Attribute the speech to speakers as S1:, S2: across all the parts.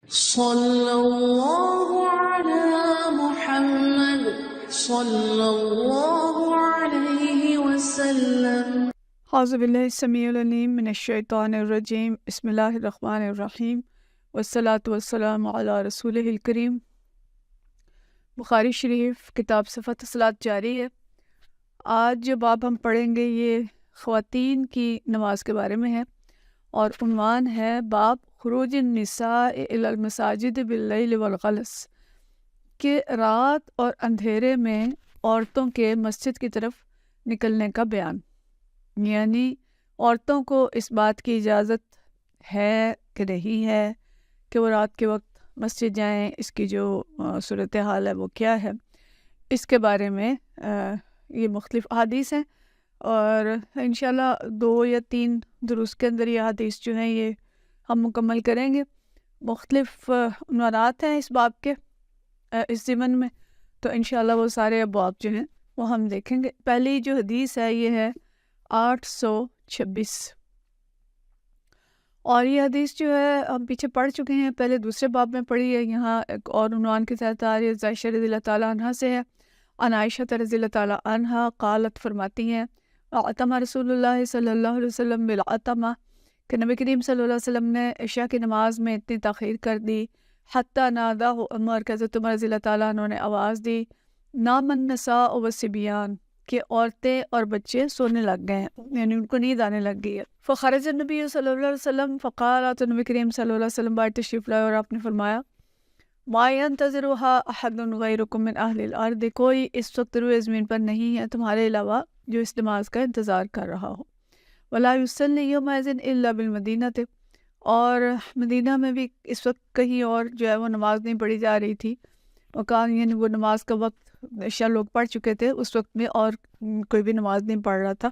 S1: صلی اللہ علی محمد صلی اللہ علیہ وسلم۔
S2: اعوذ باللہ السمیع العلیم من الشیطان الرجیم، بسم اللہ الرحمن الرحیم، والصلاة والسلام علی رسولہ الکریم۔ بخاری شریف کتاب صفت الصلاۃ جاری ہے۔ آج جو باب ہم پڑھیں گے یہ خواتین کی نماز کے بارے میں ہے، اور عنوان ہے باب خروج النساء الی المساجد باللیل والغلس، کہ رات اور اندھیرے میں عورتوں کے مسجد کی طرف نکلنے کا بیان۔ یعنی عورتوں کو اس بات کی اجازت ہے کہ نہیں ہے کہ وہ رات کے وقت مسجد جائیں، اس کی جو صورتحال ہے وہ کیا ہے، اس کے بارے میں یہ مختلف احادیث ہیں، اور انشاءاللہ 2 یا 3 دروس کے اندر یہ احادیث جو ہیں یہ ہم مکمل کریں گے۔ مختلف عنوانات ہیں اس باب کے اس ضمن میں، تو انشاءاللہ وہ سارے ابواب جو ہیں وہ ہم دیکھیں گے۔ پہلی جو حدیث ہے یہ ہے 826، اور یہ حدیث جو ہے ہم پیچھے پڑھ چکے ہیں، پہلے دوسرے باب میں پڑھی ہے، یہاں ایک اور عنوان کے تحت آ رہی ہے، عائشہ رضی اللہ تعالیٰ عنہ سے ہے۔ عن عائشہ رضی اللہ تعالیٰ عنہ قالت، فرماتی ہیں، اعتم رسول اللہ صلی اللہ علیہ وسلم بالعتمہ، کہ نبی کریم صلی اللہ علیہ وسلم نے عشاء کی نماز میں اتنی تاخیر کر دی، حتی ناداہ عمر، کہ حضرت عمر رضی اللہ تعالیٰ عنہ نے آواز دی، نام النساء والصبیان، کہ عورتیں اور بچے سونے لگ گئے ہیں، یعنی ان کو نیند آنے لگ گئی ہے۔ فخرج النبی صلی اللہ علیہ وسلم فقال، تو نبی کریم صلی اللہ علیہ وسلم باہر تشریف لائے اور آپ نے فرمایا، ما ينتظرها احد غیرکم من اہل الارض، کوئی اس وقت روئے زمین پر نہیں ہے تمہارے علاوہ جو اس نماز کا انتظار کر رہا ہو۔ ولا يصلی یومئذ الا بالمدینہ، اور مدینہ میں بھی اس وقت کہیں اور جو ہے وہ نماز نہیں پڑھی جا رہی تھی، وکان، یعنی وہ نماز کا وقت عشاء لوگ پڑھ چکے تھے اس وقت میں، اور کوئی بھی نماز نہیں پڑھ رہا تھا۔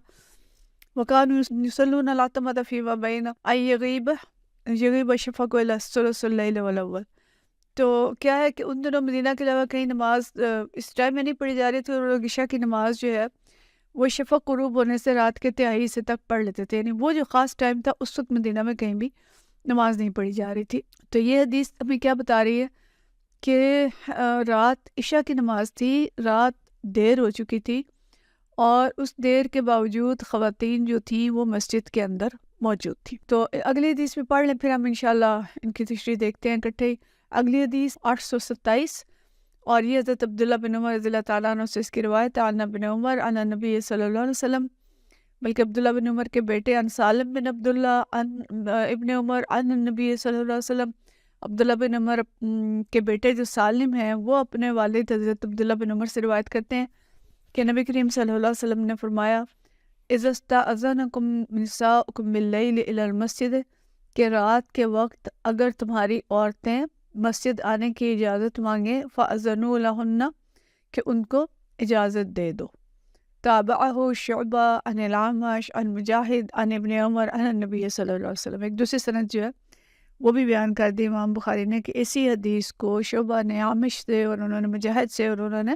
S2: وَكَانُوا يُصَلُّونَ الْعَتَمَةَ فِيمَا بَيْنَ أَن يَغِيبَ الشَّفَقُ إِلَى ثُلُثِ اللَّيْلِ وَالْأَوَّلِ، تو کیا ہے کہ ان دنوں مدینہ کے علاوہ کہیں نماز اس ٹائم میں نہیں پڑھی جا رہی تھی، اور لوگ عشاء کی نماز جو ہے وہ شفق غروب ہونے سے رات کے تہائی سے تک پڑھ لیتے تھے، یعنی وہ جو خاص ٹائم تھا اس وقت مدینہ میں کہیں بھی نماز نہیں پڑھی جا رہی تھی۔ تو یہ حدیث ہمیں کیا بتا رہی ہے کہ رات عشاء کی نماز تھی، رات دیر ہو چکی تھی، اور اس دیر کے باوجود خواتین جو تھیں وہ مسجد کے اندر موجود تھی۔ تو اگلی حدیث میں پڑھ لیں، پھر ہم انشاءاللہ ان کی تشریح دیکھتے ہیں اکٹھے ہی۔ اگلی حدیث 827، اور یہ حضرت عبداللہ بن عمر رضی اللہ تعالیٰ عنہ سے اس کی روایت ہے، عن ابن عمر عن النبی صلی اللہ علیہ وسلم، بلکہ عبداللہ بن عمر کے بیٹے عن سالم بن عبداللہ عن ابن عمر عن النبی صلی اللہ علیہ وسلم، عبداللہ بن عمر کے بیٹے جو سالم ہیں وہ اپنے والد حضرت عبداللہ بن عمر سے روایت کرتے ہیں کہ نبی کریم صلی اللہ علیہ وسلم نے فرمایا، اذا استأذنکم نساؤکم باللیل الی المسجد، کہ رات کے وقت اگر تمہاری عورتیں مسجد آنے کی اجازت مانگیں، فأذنوا لہن، کہ ان کو اجازت دے دو۔ تابعہ شعبہ عن العامش عن مجاہد عن ابن عمر عن النبی صلی اللہ علیہ وسلم، ایک دوسری سند جو ہے وہ بھی بیان کر دی امام بخاری نے، کہ اسی حدیث کو شعبہ نے عامش سے، اور انہوں نے مجاہد سے، اور انہوں نے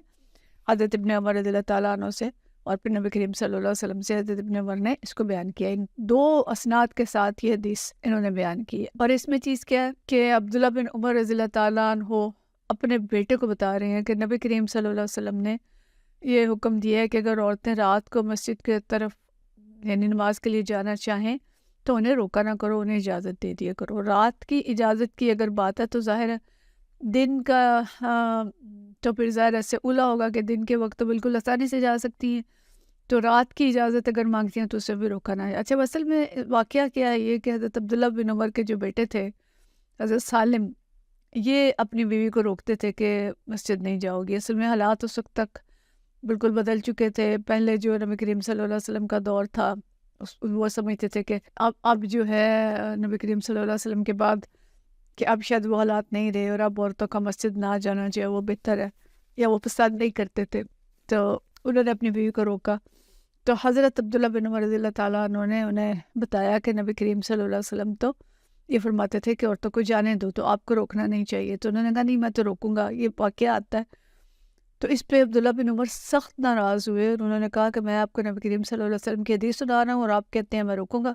S2: حضرت ابن عمر رضی اللہ تعالیٰ عنہ سے، اور پھر نبی کریم صلی اللہ علیہ وسلم سے حضرت ابن عمر نے اس کو بیان کیا۔ ان 2 اسناد کے ساتھ یہ حدیث انہوں نے بیان کی ہے، اور اس میں چیز کیا ہے کہ عبداللہ بن عمر رضی اللہ تعالیٰ عنہ اپنے بیٹے کو بتا رہے ہیں کہ نبی کریم صلی اللہ علیہ وسلم نے یہ حکم دیا ہے کہ اگر عورتیں رات کو مسجد کی طرف یعنی نماز کے لیے جانا چاہیں تو انہیں روکا نہ کرو، انہیں اجازت دے دیا کرو۔ رات کی اجازت کی اگر بات ہے تو ظاہر ہے دن کا تو پھر ظاہر ایسے اولا ہوگا کہ دن کے وقت تو بالکل آسانی سے جا سکتی ہیں، تو رات کی اجازت اگر مانگتی ہیں تو اسے بھی روکا نہ ہے۔ اچھا، اصل میں واقعہ کیا ہے یہ کہ حضرت عبداللہ بن عمر کے جو بیٹے تھے حضرت سالم، یہ اپنی بیوی کو روکتے تھے کہ مسجد نہیں جاؤ گی۔ اصل میں حالات اس وقت تک بالکل بدل چکے تھے۔ پہلے جو نبی کریم صلی اللہ علیہ وسلم کا دور تھا وہ سمجھتے تھے کہ اب جو ہے نبی کریم صلی اللہ علیہ وسلم کے بعد کہ اب شاید وہ حالات نہیں رہے، اور اب عورتوں کا مسجد نہ جانا جو ہے وہ بہتر ہے، یا وہ پسند نہیں کرتے تھے، تو انہوں نے اپنی بیوی کو روکا۔ تو حضرت عبداللہ بن عمر رضی اللہ تعالیٰ عنہ نے انہیں بتایا کہ نبی کریم صلی اللہ علیہ وسلم تو یہ فرماتے تھے کہ عورتوں کو جانے دو، تو آپ کو روکنا نہیں چاہیے۔ تو انہوں نے کہا نہیں، میں تو روکوں گا، یہ واقعہ آتا ہے۔ تو اس پہ عبداللہ بن عمر سخت ناراض ہوئے، اور انہوں نے کہا کہ میں آپ کو نبی کریم صلی اللہ علیہ وسلم کی حدیث سنا رہا ہوں اور آپ کہتے ہیں میں روکوں گا۔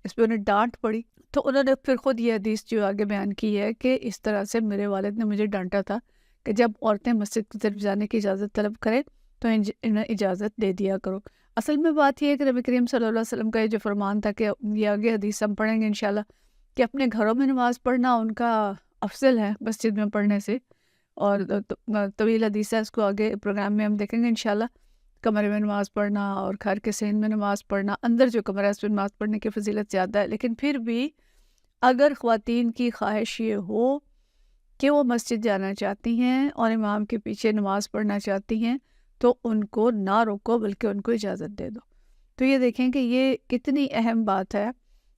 S2: اس پہ انہیں ڈانٹ پڑی۔ تو انہوں نے پھر خود یہ حدیث جو آگے بیان کی ہے کہ اس طرح سے میرے والد نے مجھے ڈانٹا تھا کہ جب عورتیں مسجد کی طرف جانے کی اجازت طلب کریں تو انہیں اجازت دے دیا کرو۔ اصل میں بات یہ ہے کہ نبی کریم صلی اللہ علیہ وسلم کا یہ جو فرمان تھا کہ یہ آگے حدیث ہم پڑھیں گے انشاءاللہ کہ اپنے گھروں میں نماز پڑھنا ان کا افضل ہے مسجد میں پڑھنے سے، اور طویل حدیث ہے، اس کو آگے پروگرام میں ہم دیکھیں گے انشاءاللہ۔ کمرے میں نماز پڑھنا اور گھر کے صحن میں نماز پڑھنا، اندر جو کمرہ ہے اس میں نماز پڑھنے کی فضیلت زیادہ ہے، لیکن پھر بھی اگر خواتین کی خواہش یہ ہو کہ وہ مسجد جانا چاہتی ہیں اور امام کے پیچھے نماز پڑھنا چاہتی ہیں تو ان کو نہ روکو بلکہ ان کو اجازت دے دو۔ تو یہ دیکھیں کہ یہ کتنی اہم بات ہے۔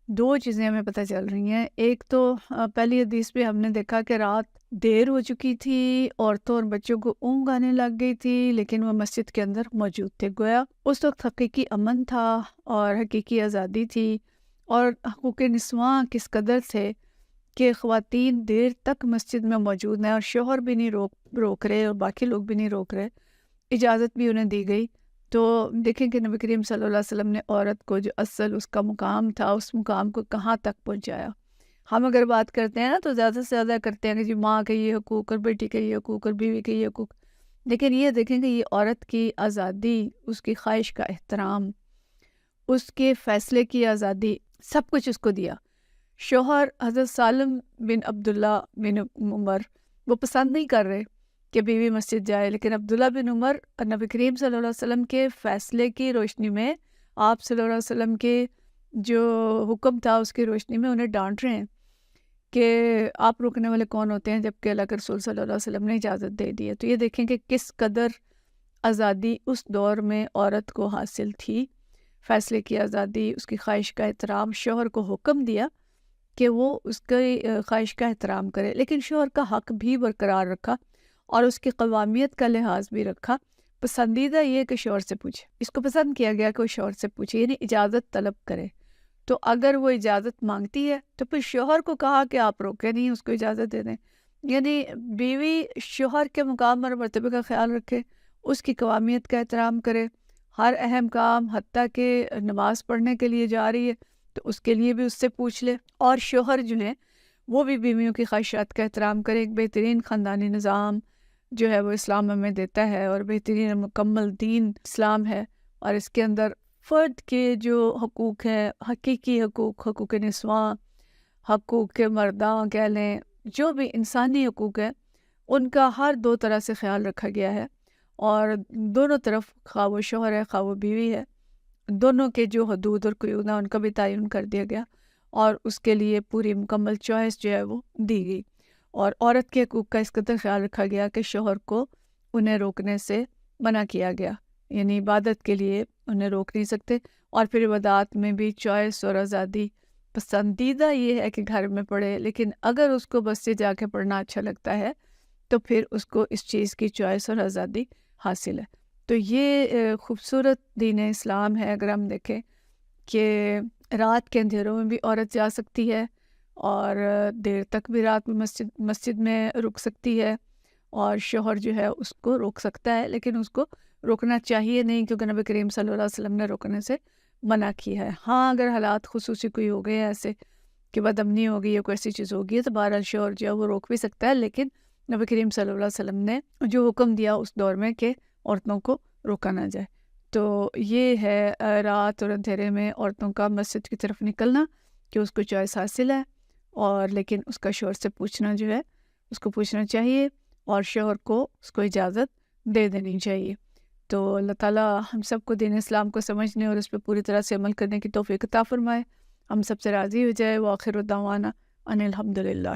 S2: دو چیزیں ہمیں پتہ چل رہی ہیں، ایک تو پہلی حدیث پہ ہم نے دیکھا کہ رات دیر ہو چکی تھی، عورتوں اور بچوں کو اونگ آنے لگ گئی تھی، لیکن وہ مسجد کے اندر موجود تھے۔ گویا اس وقت حقیقی امن تھا اور حقیقی آزادی تھی، اور حقوق نسواں کس قدر تھے کہ خواتین دیر تک مسجد میں موجود ہیں اور شوہر بھی نہیں روک رہے اور باقی لوگ بھی نہیں روک رہے، اجازت بھی انہیں دی گئی۔ تو دیکھیں کہ نبی کریم صلی اللہ علیہ وسلم نے عورت کو جو اصل اس کا مقام تھا اس مقام کو کہاں تک پہنچایا۔ ہم اگر بات کرتے ہیں نا تو زیادہ سے زیادہ کرتے ہیں کہ جی ماں کے یہ حقوق اور بیٹی کے یہ حقوق اور بیوی کے یہ حقوق، لیکن یہ دیکھیں کہ یہ عورت کی آزادی، اس کی خواہش کا احترام، اس کے فیصلے کی آزادی، سب کچھ اس کو دیا۔ شوہر حضرت سالم بن عبداللہ بن عمر وہ پسند نہیں کر رہے کہ بیوی مسجد جائے، لیکن عبداللہ بن عمر نبی کریم صلی اللہ علیہ وسلم کے فیصلے کی روشنی میں، آپ صلی اللہ علیہ وسلم کے جو حکم تھا اس کی روشنی میں انہیں ڈانٹ رہے ہیں کہ آپ روکنے والے کون ہوتے ہیں جبکہ اللہ کے رسول صلی اللہ علیہ وسلم نے اجازت دے دی ہے۔ تو یہ دیکھیں کہ کس قدر آزادی اس دور میں عورت کو حاصل تھی، فیصلے کی آزادی، اس کی خواہش کا احترام۔ شوہر کو حکم دیا کہ وہ اس کی خواہش کا احترام کرے، لیکن شوہر کا حق بھی برقرار رکھا اور اس کی قوامیت کا لحاظ بھی رکھا۔ پسندیدہ یہ کہ شوہر سے پوچھے، اس کو پسند کیا گیا کہ وہ شوہر سے پوچھے، یعنی اجازت طلب کرے۔ تو اگر وہ اجازت مانگتی ہے تو پھر شوہر کو کہا کہ آپ روکے نہیں، اس کو اجازت دے دیں، یعنی بیوی شوہر کے مقام اور مرتبے کا خیال رکھے، اس کی قوامیت کا احترام کرے، ہر اہم کام حتیٰ کہ نماز پڑھنے کے لیے جا رہی ہے تو اس کے لیے بھی اس سے پوچھ لے، اور شوہر جو ہیں وہ بھی بیویوں کی خواہشات کا احترام کرے۔ ایک بہترین خاندانی نظام جو ہے وہ اسلام ہمیں دیتا ہے، اور بہترین مکمل دین اسلام ہے، اور اس کے اندر فرد کے جو حقوق ہیں، حقیقی حقوق، حقوق نسواں، حقوق مرداں کہہ لیں، جو بھی انسانی حقوق ہیں ان کا ہر دو طرح سے خیال رکھا گیا ہے، اور دونوں طرف خواہ وہ شوہر ہے خواہ وہ بیوی ہے، دونوں کے جو حدود اور قیود ہیں ان کا بھی تعین کر دیا گیا، اور اس کے لیے پوری مکمل چوائس جو ہے وہ دی گئی، اور عورت کے حقوق کا اس قدر خیال رکھا گیا کہ شوہر کو انہیں روکنے سے منع کیا گیا، یعنی عبادت کے لیے انہیں روک نہیں سکتے، اور پھر عبادات میں بھی چوائس اور آزادی۔ پسندیدہ یہ ہے کہ گھر میں پڑھے، لیکن اگر اس کو بس سے جا کے پڑھنا اچھا لگتا ہے تو پھر اس کو اس چیز کی چوائس اور آزادی حاصل ہے۔ تو یہ خوبصورت دین اسلام ہے۔ اگر ہم دیکھیں کہ رات کے اندھیروں میں بھی عورت جا سکتی ہے، اور دیر تک بھی رات میں مسجد میں رک سکتی ہے، اور شوہر جو ہے اس کو روک سکتا ہے، لیکن اس کو روکنا چاہیے نہیں، کیونکہ نبی کریم صلی اللہ علیہ وسلم نے روکنے سے منع کیا ہے۔ ہاں اگر حالات خصوصی کوئی ہو گئے ہیں ایسے کہ بد امنی ہو گئی ہے، کوئی ایسی چیز ہو گئی ہے، تو بہرحال شوہر جو ہے وہ روک بھی سکتا ہے، لیکن نبی کریم صلی اللہ علیہ وسلم نے جو حکم دیا اس دور میں کہ عورتوں کو روکا نہ جائے۔ تو یہ ہے رات اور اندھیرے میں عورتوں کا مسجد کی طرف نکلنا، کہ اس کو چوائس حاصل ہے، اور لیکن اس کا شوہر سے پوچھنا جو ہے اس کو پوچھنا چاہیے، اور شوہر کو اس کو اجازت دے دینی چاہیے۔ تو اللہ تعالیٰ ہم سب کو دین اسلام کو سمجھنے اور اس پہ پوری طرح سے عمل کرنے کی توفیق عطا فرمائے، ہم سب سے راضی ہو جائے۔ وآخر دعوانا ان الحمدللہ۔